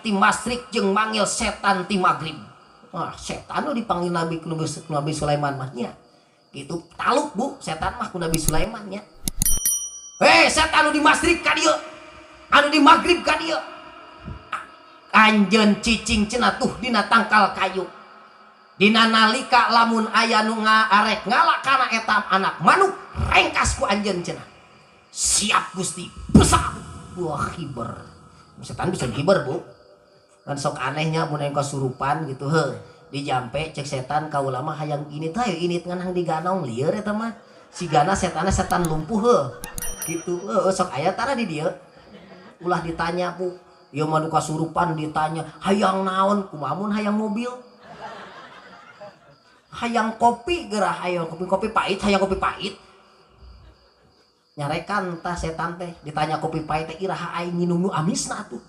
ti masrik jeung manggil setan ti magrib. Wah, setan nu dipanggil Nabi Sulaiman mah nya. Gitu taluk Bu, setan mah ku Nabi Sulaiman nya. Setan nu di masrik ka dieu. Anu di magrib ka dieu. Anjeun cicing cenah tuh dina tangkal kayu. Dina nalika lamun aya nu arek ngalakana eta anak manuk rengkas ku anjeun cenah. Siap Gusti, besak. Wah hiber. Setan bisa hiber Bu. Kan sok anehnya mun aya kasurupan gitu heuh. Dijampe cek setan kaula mah hayang ini tah init ngan hang diganong lieur eta mah. Sigana setanna setan lumpuh heuh. Gitu. Sok aya tara di dieu. Ulah ditanya Bu. Ieu mah nu kasurupan ditanya, hayang naon? Kumaha mun hayang mobil? Hayang kopi geurah hayang kopi pahit, hayang kopi pahit. Nyarekan tah setan teh ditanya kopi pahit teh iraha aing nginum nu amisna atuh.